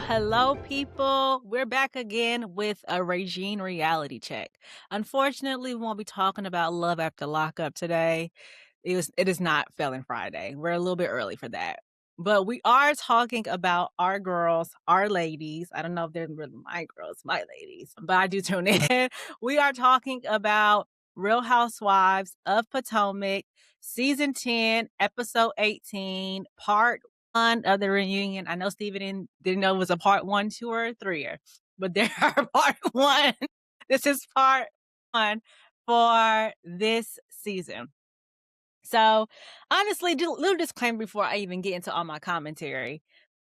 Hello, people. We're back again with a Régine reality check. Unfortunately, we won't be talking about Love After Lockup today. It is not Felon Friday. We're a little bit early for that. But we are talking about our girls, our ladies. I don't know if they're really my girls, my ladies, but I do tune in. We are talking about Real Housewives of Potomac, season 10, episode 18, part one of the reunion. I know Steven didn't know it was a part one, two, or three, but there are part one. This is part one for this season. So, honestly, just a little disclaimer before I even get into all my commentary.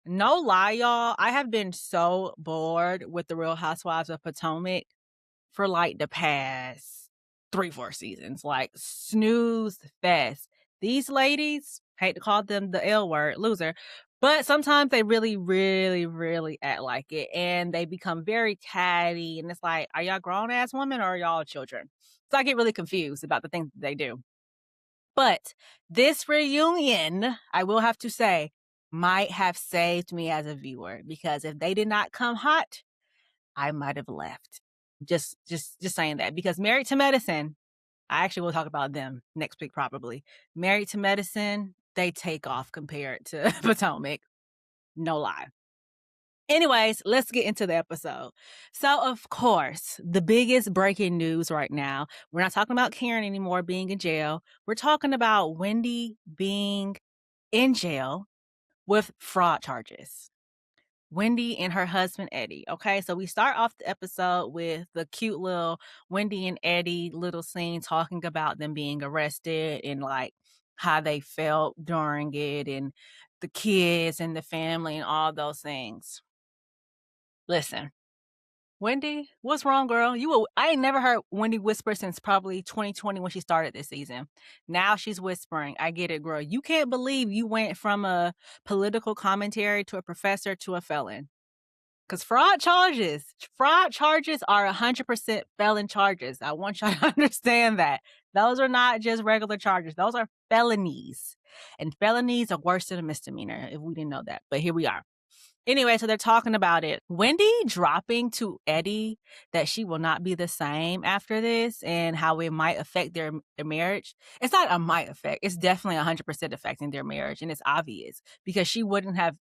No lie, y'all, I have been so bored with the Real Housewives of Potomac for like the past 3-4 seasons. Like, snooze fest. These ladies, hate to call them the L word, loser, but sometimes they really, really, really act like it, and they become very catty, and it's like, are y'all grown-ass women or are y'all children? So I get really confused about the things that they do. But this reunion, I will have to say, might have saved me as a viewer, because if they did not come hot, I might have left. Just saying that, because Married to Medicine, I actually will talk about them next week probably. Married to Medicine, they take off compared to Potomac. No lie. Anyways, let's get into the episode. So, of course, the biggest breaking news right now, we're not talking about Karen anymore being in jail. We're talking about Wendy being in jail with fraud charges. Wendy and her husband, Eddie. Okay, so we start off the episode with the cute little Wendy and Eddie little scene talking about them being arrested and like how they felt during it and the kids and the family and all those things. Listen, Wendy, what's wrong, girl? I ain't never heard Wendy whisper since probably 2020 when she started this season. Now she's whispering. I get it, girl. You can't believe you went from a political commentary to a professor to a felon. Because fraud charges are 100% felon charges. I want y'all to understand that. Those are not just regular charges. Those are felonies. And felonies are worse than a misdemeanor, if we didn't know that. But here we are. Anyway, so they're talking about it. Wendy dropping to Eddie that she will not be the same after this and how it might affect their marriage. It's not a might affect. It's definitely 100% affecting their marriage. And it's obvious because she wouldn't have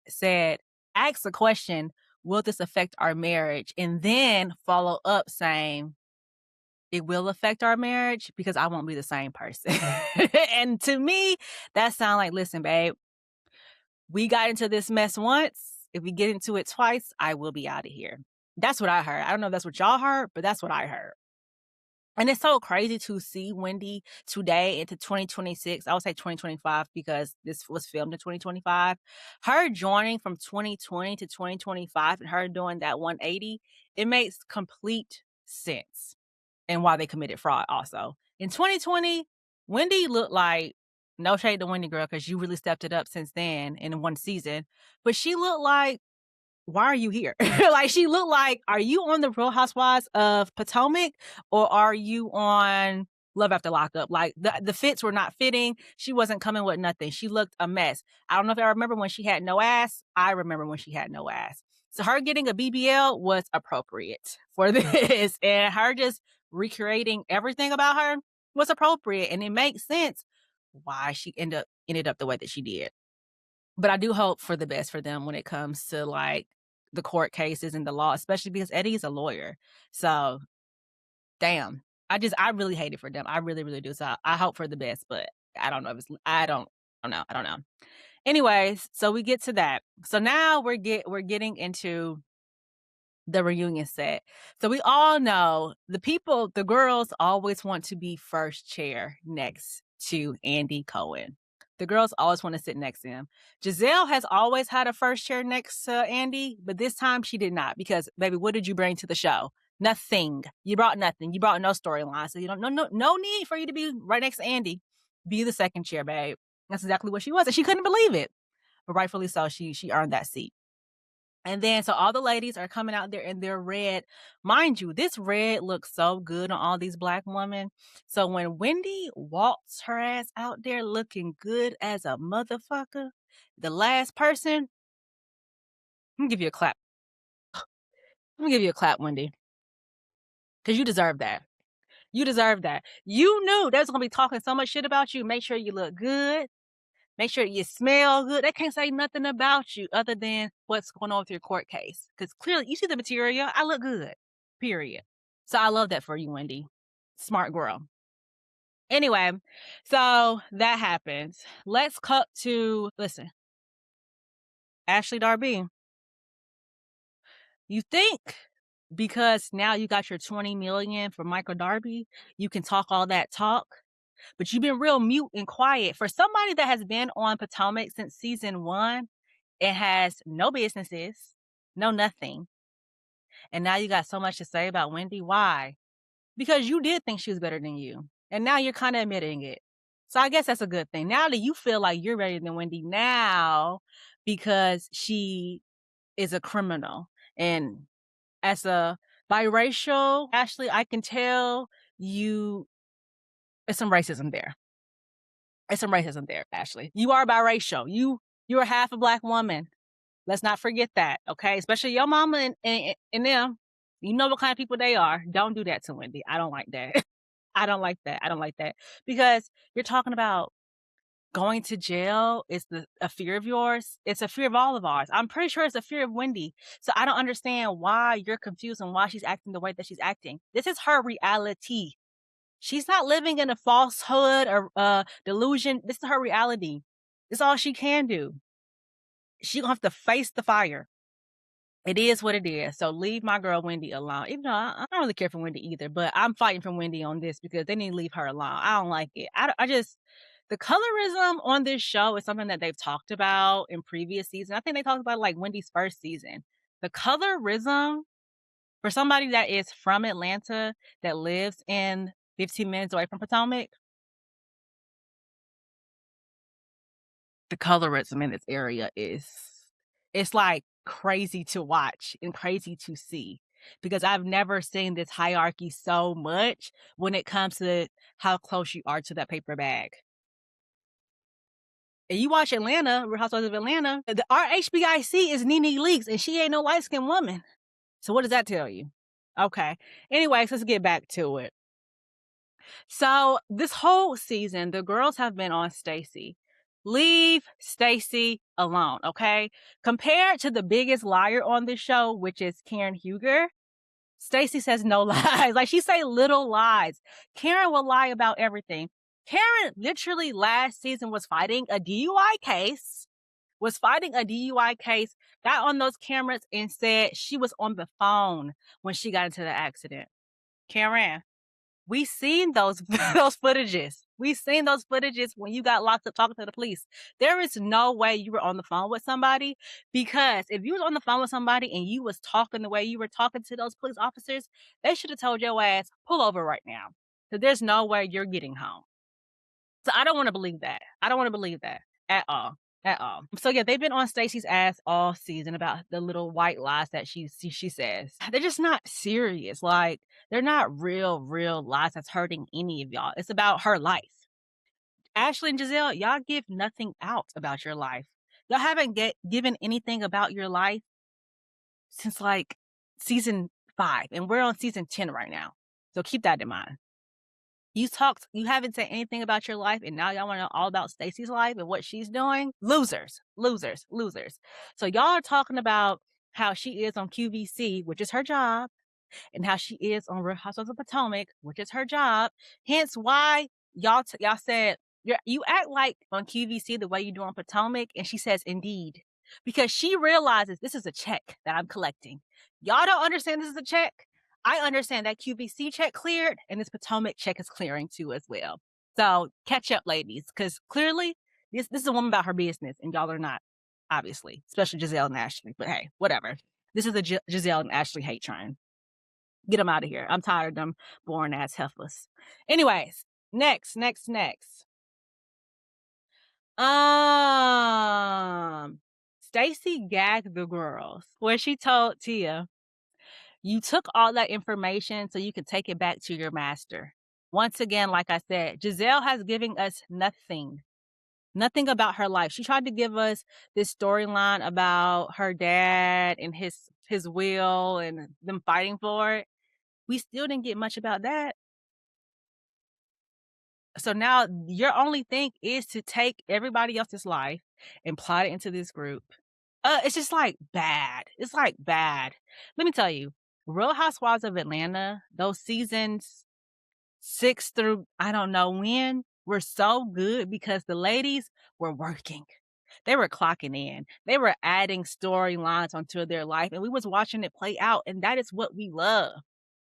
asked the question, will this affect our marriage? And then follow up saying, it will affect our marriage because I won't be the same person. And to me, that sounds like, listen, babe, we got into this mess once. If we get into it twice, I will be out of here. That's what I heard. I don't know if that's what y'all heard, but that's what I heard. And it's so crazy to see Wendy today into 2026. I would say 2025 because this was filmed in 2025. Her joining from 2020 to 2025 and her doing that 180, it makes complete sense. And why they committed fraud also. In 2020, Wendy looked like, no shade to Wendy, girl, because you really stepped it up since then in one season. But she looked like, why are you here? Like, she looked like, are you on the Real Housewives of Potomac or are you on Love After Lockup? Like, the fits were not fitting. She wasn't coming with nothing. She looked a mess. I don't know if I remember when she had no ass. I remember when she had no ass. So her getting a BBL was appropriate for this. And her just recreating everything about her was appropriate. And it makes sense why she ended up the way that she did. But I do hope for the best for them when it comes to like the court cases and the law, especially because Eddie is a lawyer. So damn. I really hate it for them. I really, really do. So I hope for the best, but I don't know if I don't know. I don't know. Anyways, so we get to that. So now we're getting into the reunion set. So we all know the girls always want to be first chair next to Andy Cohen. The girls always want to sit next to him. Giselle has always had a first chair next to Andy, but this time she did not because, baby, what did you bring to the show? Nothing. You brought nothing. You brought no storyline. So you don't no need for you to be right next to Andy. Be the second chair, babe. That's exactly what she was, and she couldn't believe it. But rightfully so, she earned that seat. And then, so all the ladies are coming out there in their red. Mind you, this red looks so good on all these black women. So when Wendy walks her ass out there looking good as a motherfucker, the last person, I'm gonna give you a clap Let me give you a clap, Wendy, because you deserve that. You deserve that. You knew they was gonna be talking so much shit about you. Make sure you look good. Make sure you smell good. They can't say nothing about you other than what's going on with your court case. Because clearly, you see the material. I look good. Period. So I love that for you, Wendy. Smart girl. Anyway, so that happens. Let's cut to, listen, Ashley Darby. You think because now you got your 20 million for Michael Darby, you can talk all that talk, but you've been real mute and quiet. For somebody that has been on Potomac since season 1 and has no businesses, no nothing, and now you got so much to say about Wendy. Why? Because you did think she was better than you, and now you're kind of admitting it. So I guess that's a good thing. Now that you feel like you're better than Wendy now because she is a criminal. And as a biracial, Ashley, I can tell you there's some racism there. There's some racism there, Ashley. You are biracial. You're half a Black woman. Let's not forget that, okay? Especially your mama and them. You know what kind of people they are. Don't do that to Wendy. I don't like that. I don't like that. I don't like that. Because you're talking about going to jail is a fear of yours. It's a fear of all of ours. I'm pretty sure it's a fear of Wendy. So I don't understand why you're confused and why she's acting the way that she's acting. This is her reality. She's not living in a falsehood or delusion. This is her reality. This is all she can do. She's gonna have to face the fire. It is what it is. So leave my girl Wendy alone. Even though I don't really care for Wendy either, but I'm fighting for Wendy on this because they need to leave her alone. I don't like it. I just, the colorism on this show is something that they've talked about in previous seasons. I think they talked about like Wendy's first season. The colorism for somebody that is from Atlanta that lives in 15 minutes away from Potomac, the colorism in this area it's like crazy to watch and crazy to see because I've never seen this hierarchy so much when it comes to how close you are to that paper bag. And you watch Atlanta, Real Housewives of Atlanta, our HBIC is Nene Leakes and she ain't no light-skinned woman. So what does that tell you? Okay. Anyways, let's get back to it. So this whole season, the girls have been on Stacey. Leave Stacey alone, okay? Compared to the biggest liar on this show, which is Karen Huger, Stacey says no lies. Like she say little lies. Karen will lie about everything. Karen literally last season was fighting a DUI case, got on those cameras and said she was on the phone when she got into the accident. Karen, we seen those those footages. We seen those footages when you got locked up talking to the police. There is no way you were on the phone with somebody because if you was on the phone with somebody and you was talking the way you were talking to those police officers, they should have told your ass, pull over right now. So there's no way you're getting home. So I don't want to believe that. I don't want to believe that at all. At all. So yeah, they've been on Stacey's ass all season about the little white lies that she says. They're just not serious. Like they're not real lies that's hurting any of y'all. It's about her life. Ashley and Giselle, y'all give nothing out about your life. Y'all haven't given anything about your life since like season 5, and we're on season 10 right now. So keep that in mind. You haven't said anything about your life, and now y'all want to know all about Stacey's life and what she's doing? Losers. So y'all are talking about how she is on QVC, which is her job, and how she is on Real Housewives of Potomac, which is her job. Hence why y'all said, you act like on QVC the way you do on Potomac, and she says, indeed. Because she realizes this is a check that I'm collecting. Y'all don't understand this is a check? I understand that QVC check cleared and this Potomac check is clearing too as well. So catch up, ladies, because clearly this is a woman about her business and y'all are not, obviously, especially Giselle and Ashley. But hey, whatever. This is a Giselle and Ashley hate train. Get them out of here. I'm tired of them boring ass heifers. Anyways, next. Stacey gagged the girls when she told Tia, you took all that information so you could take it back to your master. Once again, like I said, Giselle has given us nothing. Nothing about her life. She tried to give us this storyline about her dad and his will and them fighting for it. We still didn't get much about that. So now your only thing is to take everybody else's life and plot it into this group. It's just like bad. It's like bad. Let me tell you, Real Housewives of Atlanta, those seasons 6 through I don't know when were so good because the ladies were working. They were clocking in. They were adding storylines onto their life, and we was watching it play out, and that is what we love.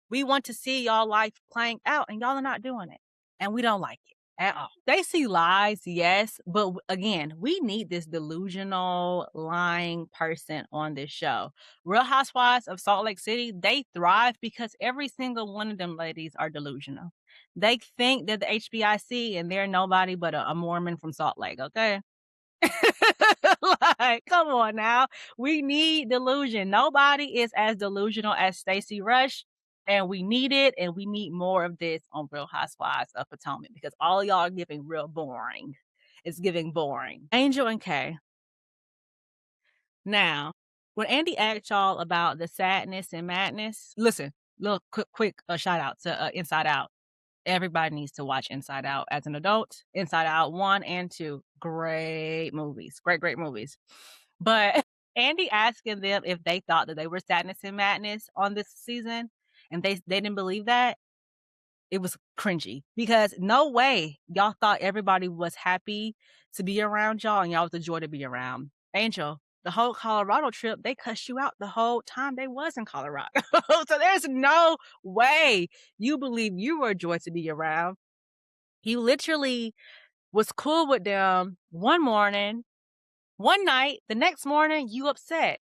We want to see y'all life playing out, and y'all are not doing it, and we don't like it at all. They see lies, yes, but again, we need this delusional, lying person on this show. Real Housewives of Salt Lake City, they thrive because every single one of them ladies are delusional. They think that the HBIC and they're nobody but a Mormon from Salt Lake, okay? Like, come on now. We need delusion. Nobody is as delusional as Stacey Rush, and we need it, and we need more of this on Real Housewives of Potomac because all of y'all are giving real boring. It's giving boring. Angel and Kay. Now, when Andy asked y'all about the sadness and madness, listen, little quick shout out to Inside Out. Everybody needs to watch Inside Out as an adult. Inside Out 1 and 2, great movies. Great movies. But Andy asking them if they thought that they were sadness and madness on this season, and they didn't believe that, it was cringy because no way y'all thought everybody was happy to be around y'all and y'all was a joy to be around. Angel, the whole Colorado trip, they cussed you out the whole time they was in Colorado. So there's no way you believe you were a joy to be around. He literally was cool with them one morning, one night, the next morning, you upset.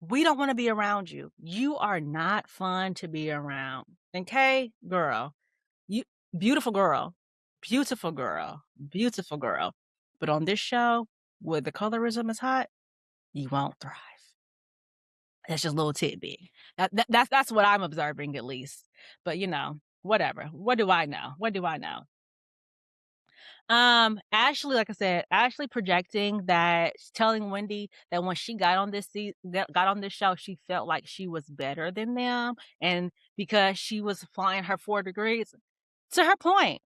We don't want to be around you. You are not fun to be around. Okay, girl, you beautiful girl, beautiful girl, beautiful girl. But on this show, where the colorism is hot, you won't thrive. That's just a little tidbit. That's what I'm observing at least. But whatever. What do I know? What do I know? Ashley, like I said, Ashley projecting that, telling Wendy that when she got on this got on this show, she felt like she was better than them, and because she was flying her 4 degrees. To her point,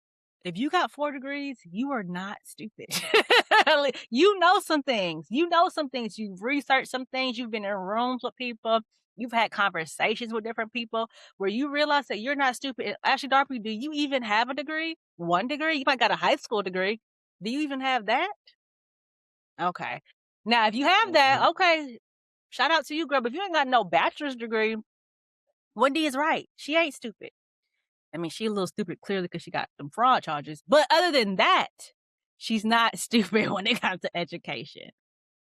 if you got 4 degrees, you are not stupid. You know some things. You know some things. You've researched some things. You've been in rooms with people. You've had conversations with different people where you realize that you're not stupid. Ashley Darby, do you even have a degree? 1 degree? You might got a high school degree. Do you even have that? Okay. Now, if you have that, okay, shout out to you, girl. But if you ain't got no bachelor's degree, Wendy is right. She ain't stupid. I mean, she's a little stupid clearly because she got some fraud charges. But other than that, she's not stupid when it comes to education.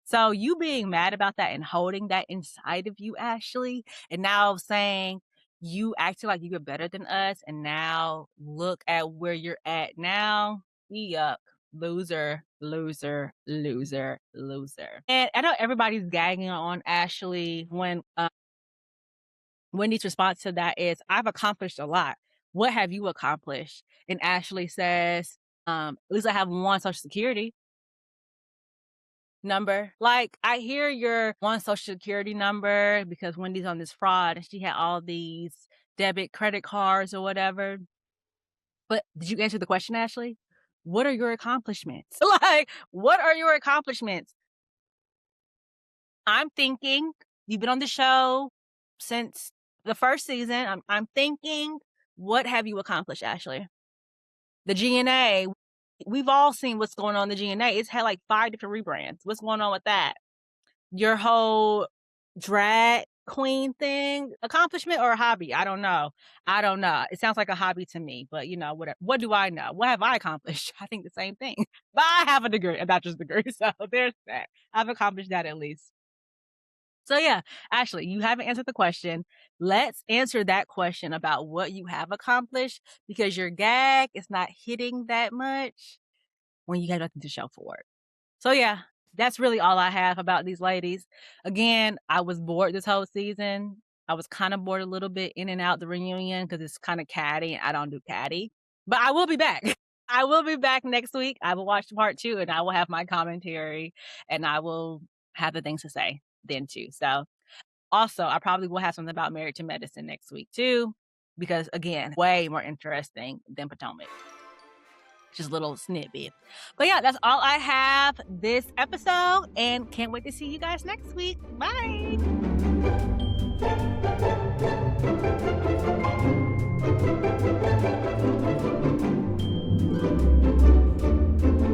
So you being mad about that and holding that inside of you, Ashley, and now saying you acting like you're better than us, and now look at where you're at now. Yuck. Loser, loser, loser, loser. And I know everybody's gagging on Ashley when Wendy's response to that is, I've accomplished a lot. What have you accomplished? And Ashley says, at least I have 1 social security number. Like, I hear your 1 social security number because Wendy's on this fraud and she had all these debit credit cards or whatever. But did you answer the question, Ashley? What are your accomplishments? Like, what are your accomplishments? I'm thinking you've been on the show since the first season. I'm thinking, what have you accomplished, Ashley? The GNA, we've all seen what's going on in the GNA. It's had like 5 different rebrands. What's going on with that? Your whole drag queen thing, accomplishment or a hobby? I don't know. It sounds like a hobby to me, but whatever. What do I know? What have I accomplished? I think the same thing. But I have a degree, a bachelor's degree. So there's that. I've accomplished that at least. So yeah, Ashley, you haven't answered the question. Let's answer that question about what you have accomplished because your gag is not hitting that much when you got nothing to show for it. So yeah, that's really all I have about these ladies. Again, I was bored this whole season. I was kind of bored a little bit in and out the reunion because it's kind of catty and I don't do catty. But I will be back. I will be back next week. I will watch part 2, and I will have my commentary, and I will have the things to say then too. So, also, I probably will have something about Married to Medicine next week too, because again, way more interesting than Potomac. Just a little snippet. But yeah, that's all I have this episode, and can't wait to see you guys next week. Bye.